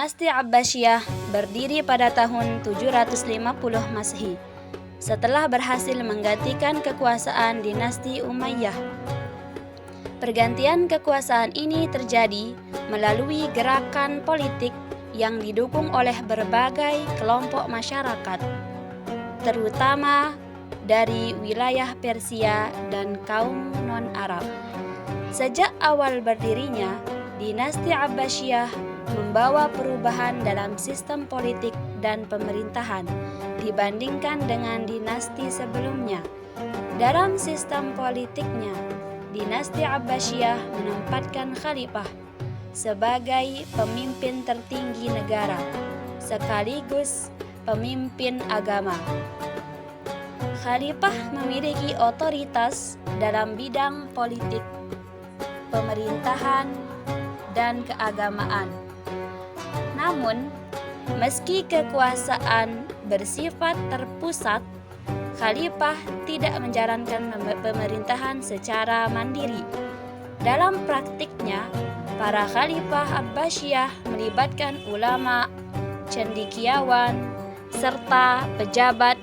Dinasti Abbasiyah berdiri pada tahun 750 Masehi setelah berhasil menggantikan kekuasaan dinasti Umayyah. Pergantian kekuasaan ini terjadi melalui gerakan politik yang didukung oleh berbagai kelompok masyarakat, terutama dari wilayah Persia dan kaum non-Arab. Sejak awal berdirinya, dinasti Abbasiyah membawa perubahan dalam sistem politik dan pemerintahan dibandingkan dengan dinasti sebelumnya. Dalam sistem politiknya, dinasti Abbasiyah menempatkan khalifah sebagai pemimpin tertinggi negara, sekaligus pemimpin agama. Khalifah memiliki otoritas dalam bidang politik, pemerintahan, dan keagamaan. Namun, meski kekuasaan bersifat terpusat, khalifah tidak menjalankan pemerintahan secara mandiri. Dalam praktiknya, para khalifah Abbasiyah melibatkan ulama, cendekiawan, serta pejabat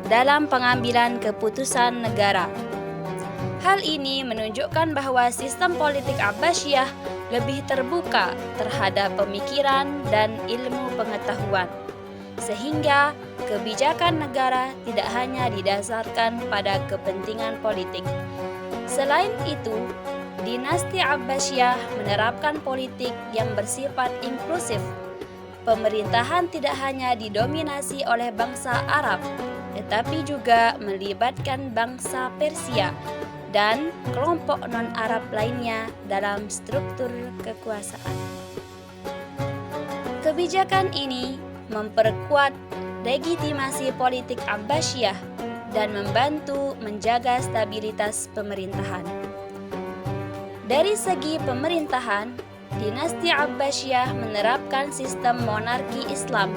dalam pengambilan keputusan negara. Hal ini menunjukkan bahwa sistem politik Abbasiyah lebih terbuka terhadap pemikiran dan ilmu pengetahuan, sehingga kebijakan negara tidak hanya didasarkan pada kepentingan politik. Selain itu, dinasti Abbasiyah menerapkan politik yang bersifat inklusif. Pemerintahan tidak hanya didominasi oleh bangsa Arab, tetapi juga melibatkan bangsa Persia dan kelompok non-Arab lainnya dalam struktur kekuasaan. Kebijakan ini memperkuat legitimasi politik Abbasiyah dan membantu menjaga stabilitas pemerintahan. Dari segi pemerintahan, dinasti Abbasiyah menerapkan sistem monarki Islam,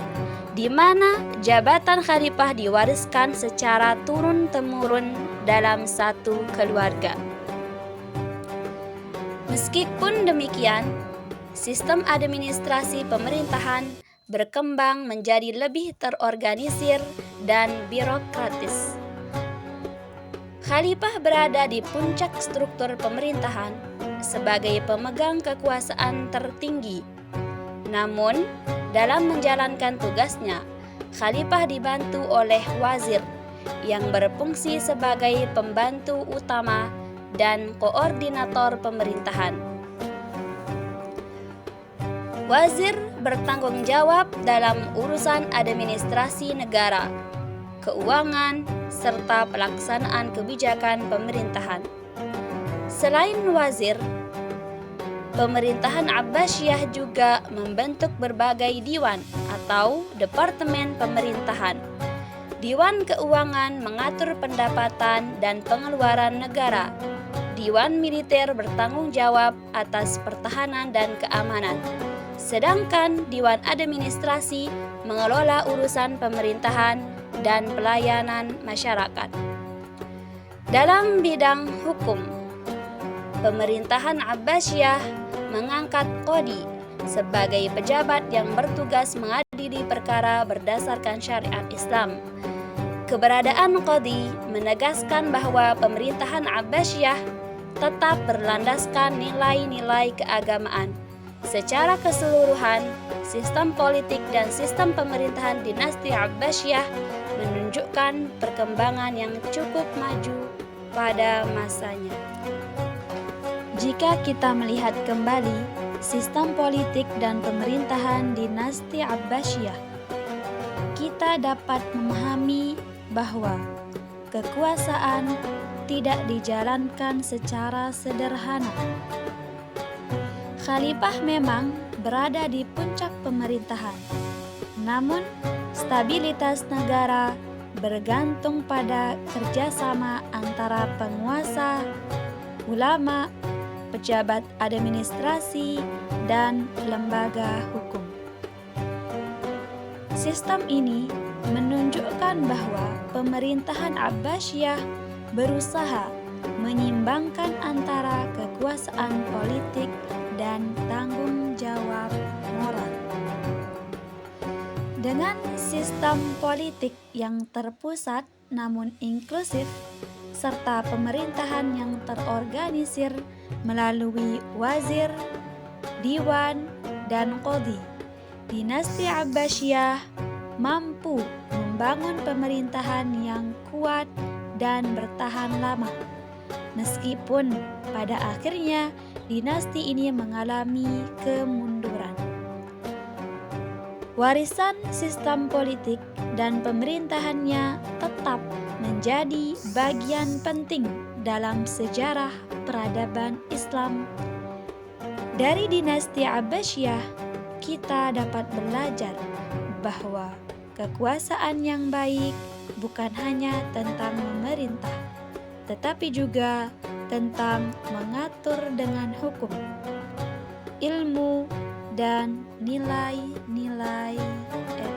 di mana jabatan khalifah diwariskan secara turun-temurun dalam satu keluarga. Meskipun demikian, sistem administrasi pemerintahan berkembang menjadi lebih terorganisir dan birokratis. Khalifah berada di puncak struktur pemerintahan sebagai pemegang kekuasaan tertinggi. Namun, dalam menjalankan tugasnya, khalifah dibantu oleh wazir yang berfungsi sebagai pembantu utama dan koordinator pemerintahan. Wazir bertanggung jawab dalam urusan administrasi negara, keuangan, serta pelaksanaan kebijakan pemerintahan. Selain wazir, pemerintahan Abbasiyah juga membentuk berbagai diwan atau departemen pemerintahan. Diwan Keuangan mengatur pendapatan dan pengeluaran negara. Diwan Militer bertanggung jawab atas pertahanan dan keamanan. Sedangkan Diwan Administrasi mengelola urusan pemerintahan dan pelayanan masyarakat. Dalam bidang hukum, pemerintahan Abbasiyah mengangkat qadhi sebagai pejabat yang bertugas mengadili perkara berdasarkan syariat Islam. Keberadaan qadhi menegaskan bahwa pemerintahan Abbasiyah tetap berlandaskan nilai-nilai keagamaan. Secara keseluruhan, sistem politik dan sistem pemerintahan dinasti Abbasiyah menunjukkan perkembangan yang cukup maju pada masanya. Jika kita melihat kembali sistem politik dan pemerintahan dinasti Abbasiyah, kita dapat memahami bahwa kekuasaan tidak dijalankan secara sederhana. Khalifah memang berada di puncak pemerintahan, namun stabilitas negara bergantung pada kerjasama antara penguasa, ulama, pejabat administrasi, dan lembaga hukum. Sistem ini menunjukkan bahwa pemerintahan Abbasiyah berusaha menyimbangkan antara kekuasaan politik dan tanggung jawab moral. Dengan sistem politik yang terpusat namun inklusif, serta pemerintahan yang terorganisir melalui wazir, diwan, dan qadhi, dinasti Abbasiyah mampu membangun pemerintahan yang kuat dan bertahan lama. Meskipun pada akhirnya dinasti ini mengalami kemunduran. Warisan sistem politik dan pemerintahannya tetap menjadi bagian penting dalam sejarah peradaban Islam. Dari dinasti Abbasiyah, kita dapat belajar bahwa kekuasaan yang baik bukan hanya tentang memerintah, tetapi juga tentang mengatur dengan hukum, ilmu, dan nilai-nilai etika.